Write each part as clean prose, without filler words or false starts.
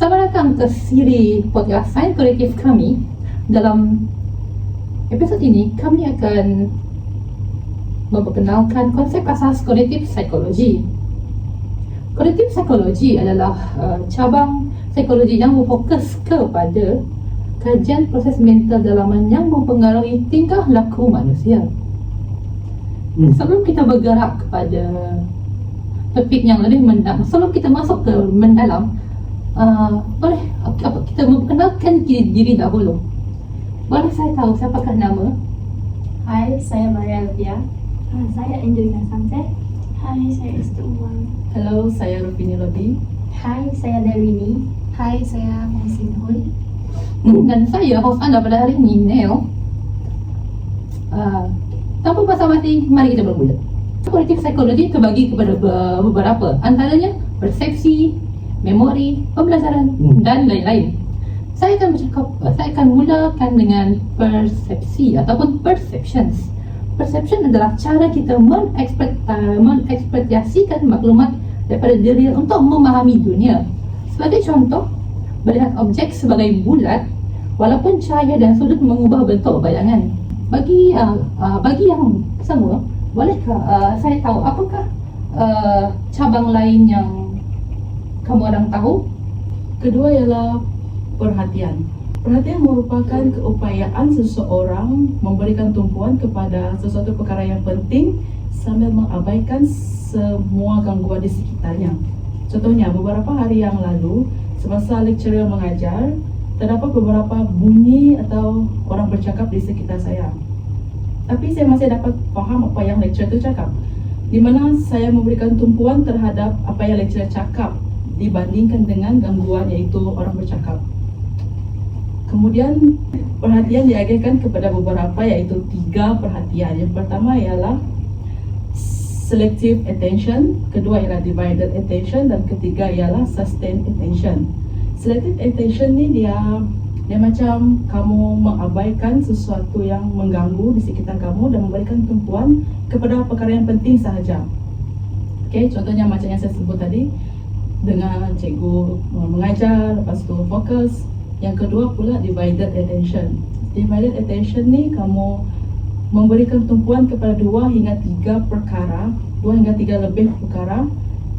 Selamat datang ke siri podcast Sains Kolektif kami. Dalam episod ini, kami akan memperkenalkan konsep asas kognitif psikologi. Kognitif psikologi adalah cabang psikologi yang berfokus kepada kajian proses mental dalaman yang mempengaruhi tingkah laku manusia. Sebelum kita bergerak kepada topik yang lebih mendalam, sebelum kita masuk ke mendalam, boleh kita memperkenalkan diri dahulu. Boleh saya tahu siapakah nama? Hai, saya Maria Levia. Saya Angelina Santek. Hai, saya Esther Uwang. Halo, saya Rupini Lobi. Hai, saya Derwini. Hai, saya Maxine Hui. Dan saya host anda pada hari ini, Neo. Tanpa basa-basi, mari kita bermula. Kognitif psikologi terbagi kepada beberapa, antaranya persepsi, memori, pembelajaran dan lain-lain. Saya akan mulakan dengan persepsi ataupun perceptions. Perception adalah cara kita mengekspresiasikan maklumat daripada diri untuk memahami dunia. Sebagai contoh, melihat objek sebagai bulat walaupun cahaya dan sudut mengubah bentuk bayangan. Bagi yang semua, bolehkah saya tahu apakah cabang lain yang kamu orang tahu? Kedua ialah perhatian. Perhatian merupakan keupayaan seseorang memberikan tumpuan kepada sesuatu perkara yang penting sambil mengabaikan semua gangguan di sekitarnya. Contohnya, beberapa hari yang lalu, semasa lecturer mengajar, terdapat beberapa bunyi atau orang bercakap di sekitar saya. Tapi saya masih dapat faham apa yang lecturer itu cakap, di mana saya memberikan tumpuan terhadap apa yang lecturer cakap dibandingkan dengan gangguan iaitu orang bercakap. Kemudian perhatian diagihkan kepada beberapa iaitu 3 perhatian. Yang pertama ialah selective attention, kedua ialah divided attention dan ketiga ialah sustained attention. Selective attention ni dia macam kamu mengabaikan sesuatu yang mengganggu di sekitar kamu dan memberikan tumpuan kepada perkara yang penting sahaja. Okey, contohnya macam yang saya sebut tadi, dengan cikgu mengajar, lepas tu fokus. Yang kedua pula divided attention. Divided attention ni kamu memberikan tumpuan kepada 2 hingga 3 perkara, 2 hingga 3 lebih perkara,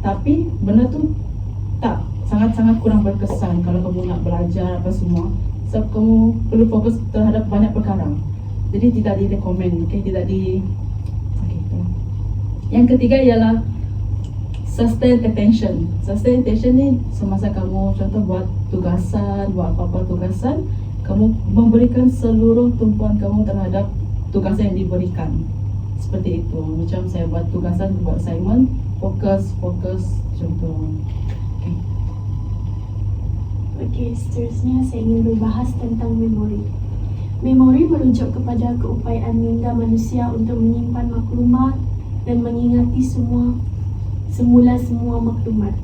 tapi benda tu tak sangat-sangat kurang berkesan kalau kamu nak belajar apa semua. Sebab kamu perlu fokus terhadap banyak perkara. Jadi tidak direkomend, tidak di Yang ketiga ialah sustained attention. Sustained attention ni semasa kamu contoh buat tugasan, buat apa-apa tugasan, kamu memberikan seluruh tumpuan kamu terhadap tugasan yang diberikan. Seperti itu. Macam saya buat tugasan, buat assignment, fokus contoh. Okey, seterusnya saya ingin berbahas tentang memori. Memori merujuk kepada keupayaan minda manusia untuk menyimpan maklumat dan mengingati semua maklumat.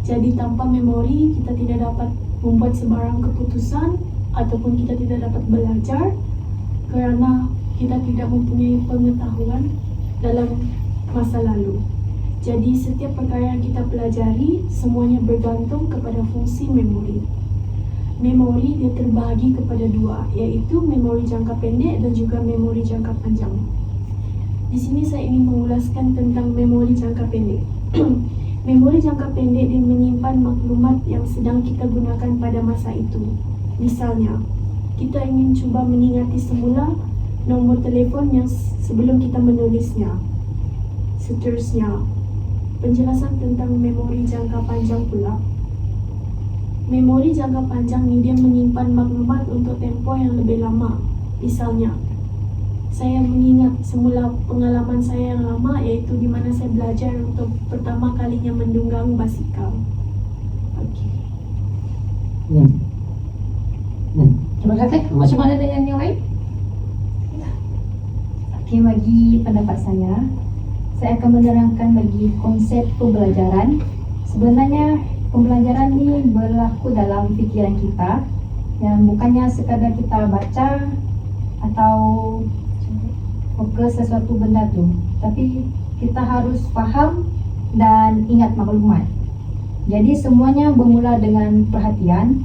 Jadi tanpa memori, kita tidak dapat membuat sebarang keputusan ataupun kita tidak dapat belajar kerana kita tidak mempunyai pengetahuan dalam masa lalu. Jadi setiap perkara yang kita pelajari semuanya bergantung kepada fungsi memori. Memori dia terbahagi kepada 2, iaitu memori jangka pendek dan juga memori jangka panjang. Di sini saya ingin mengulaskan tentang memori jangka pendek. Memori jangka pendek dia menyimpan maklumat yang sedang kita gunakan pada masa itu. Misalnya, kita ingin cuba mengingati semula nombor telefon yang sebelum kita menulisnya. Seterusnya, penjelasan tentang memori jangka panjang pula. Memori jangka panjang ni dia menyimpan maklumat untuk tempoh yang lebih lama. Misalnya, saya mengingat semula pengalaman saya yang lama, iaitu di mana saya belajar untuk pertama kalinya mendunggang basikal. Okey. Terima kasih. Macam mana dengan yang lain? Okey, bagi pendapat saya akan menerangkan bagi konsep pembelajaran. Sebenarnya pembelajaran ni berlaku dalam fikiran kita, yang bukannya sekadar kita baca atau fokus sesuatu benda tu, tapi kita harus faham dan ingat maklumat. Jadi semuanya bermula dengan perhatian,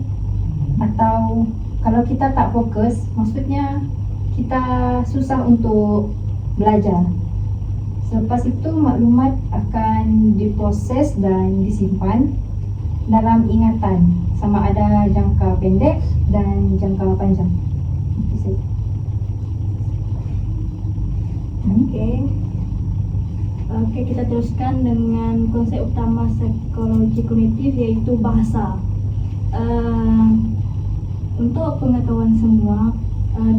atau kalau kita tak fokus, maksudnya kita susah untuk belajar. Selepas itu maklumat akan diproses dan disimpan dalam ingatan, sama ada jangka pendek dan jangka panjang. Itu saja. Oke, kita teruskan dengan konsep utama psikologi kognitif, yaitu bahasa. Untuk pengetahuan semua,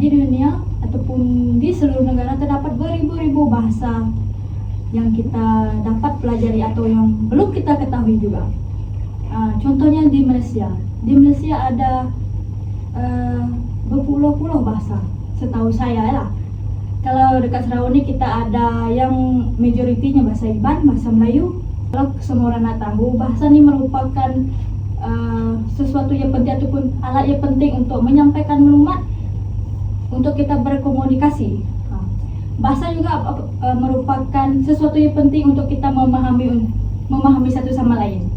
di dunia ataupun di seluruh negara terdapat beribu-ribu bahasa yang kita dapat pelajari atau yang belum kita ketahui juga. Contohnya di Malaysia. Di Malaysia ada berpuluh-puluh bahasa, setahu saya lah. Kalau dekat Sarawak ni kita ada yang majoritinya bahasa Iban, bahasa Melayu. Kalau semua orang nak tahu, bahasa ni merupakan sesuatu yang penting ataupun alat yang penting untuk menyampaikan maklumat, untuk kita berkomunikasi. Bahasa juga merupakan sesuatu yang penting untuk kita memahami satu sama lain.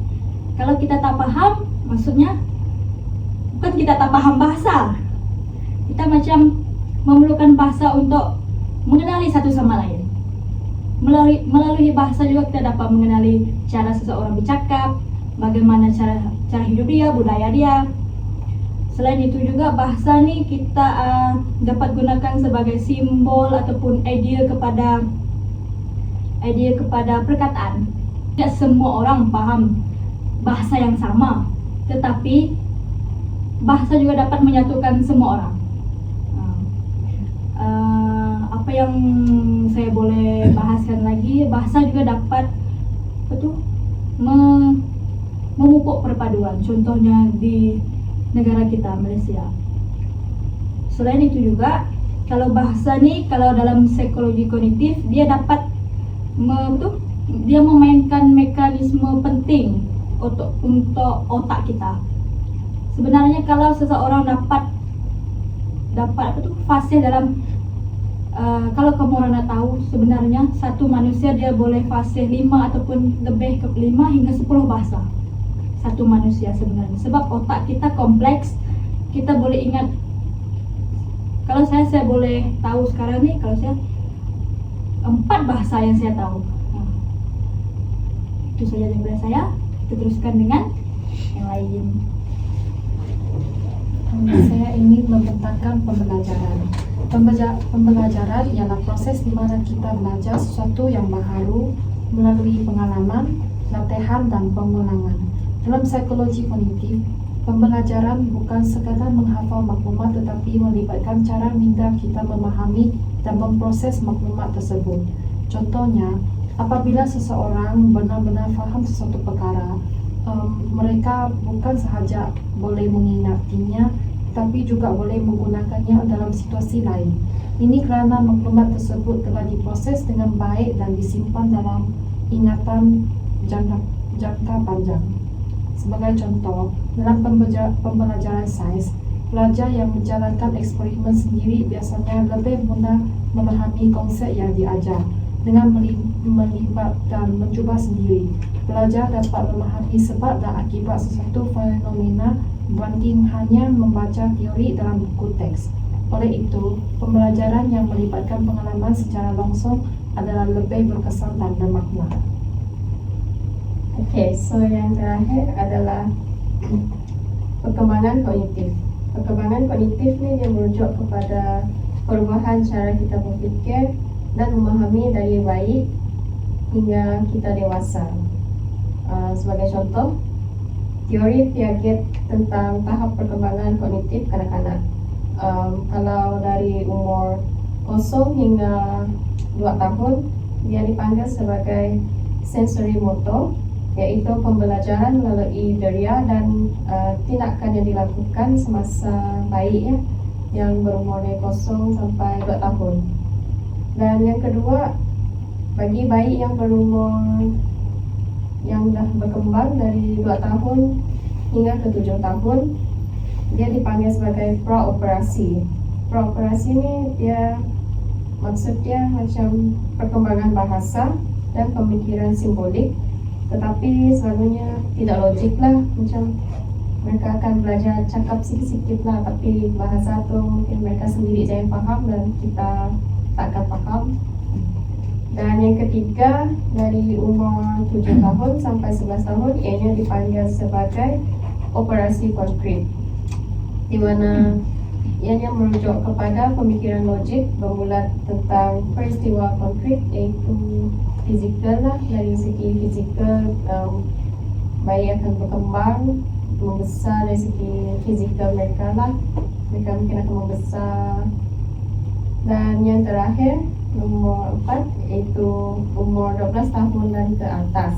Kalau kita tak faham, maksudnya bukan kita tak faham bahasa. Kita macam memerlukan bahasa untuk mengenali satu sama lain. Melalui bahasa juga kita dapat mengenali cara seseorang bercakap, bagaimana cara hidup dia, budaya dia. Selain itu juga bahasa ni kita dapat gunakan sebagai simbol ataupun idea kepada perkataan. Tidak semua orang faham bahasa yang sama, tetapi bahasa juga dapat menyatukan semua orang. Apa yang saya boleh bahaskan lagi, bahasa juga dapat memupuk perpaduan. Contohnya di negara kita, Malaysia. Selain itu juga, kalau bahasa ni, kalau dalam psikologi kognitif, dia dapat dia memainkan mekanisme penting untuk otak kita. Sebenarnya kalau seseorang dapat fase dalam kalau kamu orang nak tahu, sebenarnya satu manusia dia boleh fase 5 ataupun lebih ke 5 hingga 10 bahasa. Satu manusia sebenarnya, sebab otak kita kompleks. Kita boleh ingat, kalau saya boleh tahu sekarang ni, kalau saya 4 bahasa yang saya tahu. Itu saja daripada saya. Kita teruskan dengan yang lain. Saya ingin membentangkan pembelajaran. Pembelajaran ialah proses di mana kita belajar sesuatu yang baru melalui pengalaman, latihan dan pengulangan. Dalam psikologi kognitif, pembelajaran bukan sekadar menghafal maklumat, tetapi melibatkan cara minda kita memahami dan memproses maklumat tersebut. Contohnya, apabila seseorang benar-benar faham sesuatu perkara, mereka bukan sahaja boleh mengingatinya, tapi juga boleh menggunakannya dalam situasi lain. Ini kerana maklumat tersebut telah diproses dengan baik dan disimpan dalam ingatan jangka panjang. Sebagai contoh, dalam pembelajaran sains, pelajar yang menjalankan eksperimen sendiri biasanya lebih mudah memahami konsep yang diajar. Dengan melibat dan mencuba sendiri, pelajar dapat memahami sebab dan akibat sesuatu fenomena berbanding hanya membaca teori dalam buku teks. Oleh itu, pembelajaran yang melibatkan pengalaman secara langsung adalah lebih berkesan dan bermakna. Okey, so yang terakhir adalah perkembangan kognitif. Perkembangan kognitif ni dia merujuk kepada perubahan cara kita berfikir dan memahami dari bayi hingga kita dewasa. Sebagai contoh, teori Piaget tentang tahap perkembangan kognitif kanak-kanak. Kalau dari umur 0 hingga 2 tahun, dia dipanggil sebagai sensory motor, iaitu pembelajaran melalui deria dan tindakan yang dilakukan semasa bayi yang berumur dari 0 sampai 2 tahun. Dan yang kedua, bagi bayi yang berumur yang dah berkembang dari 2 tahun hingga ke 7 tahun, dia dipanggil sebagai praoperasi. Praoperasi ni maksud dia macam perkembangan bahasa dan pemikiran simbolik tetapi selalunya tidak logik lah, macam mereka akan belajar cakap sikit-sikit lah, tapi bahasa tu mungkin mereka sendiri je yang faham dan kita tak akan faham. Dan yang ketiga, dari umur 7 tahun sampai 11 tahun, ianya dipanggil sebagai operasi konkret, di mana ianya merujuk kepada pemikiran logik bermula tentang peristiwa konkret, iaitu fizikal lah. Dari segi fizikal, bayi akan berkembang, membesar dari segi fizikal mereka lah. Mereka mungkin akan membesar. Dan yang terakhir, nomor 4, iaitu umur 12 tahun dan ke atas,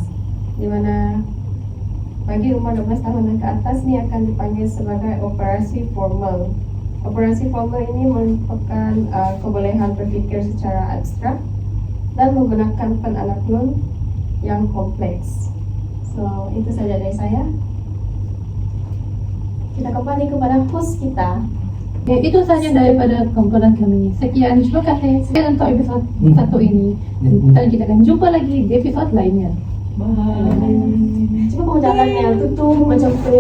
di mana bagi umur 12 tahun dan ke atas ni akan dipanggil sebagai operasi formal. Operasi formal ini merupakan kebolehan berfikir secara abstrak dan menggunakan penanaklun yang kompleks. So, itu saja dari saya. Kita kembali kepada host kita. Itu sahaja daripada kumpulan kami. Sekian, terima kasih untuk episod 1 ini. Dan kita akan jumpa lagi di episod lainnya. Bye. Cuba kau jalan yang tutup macam tu.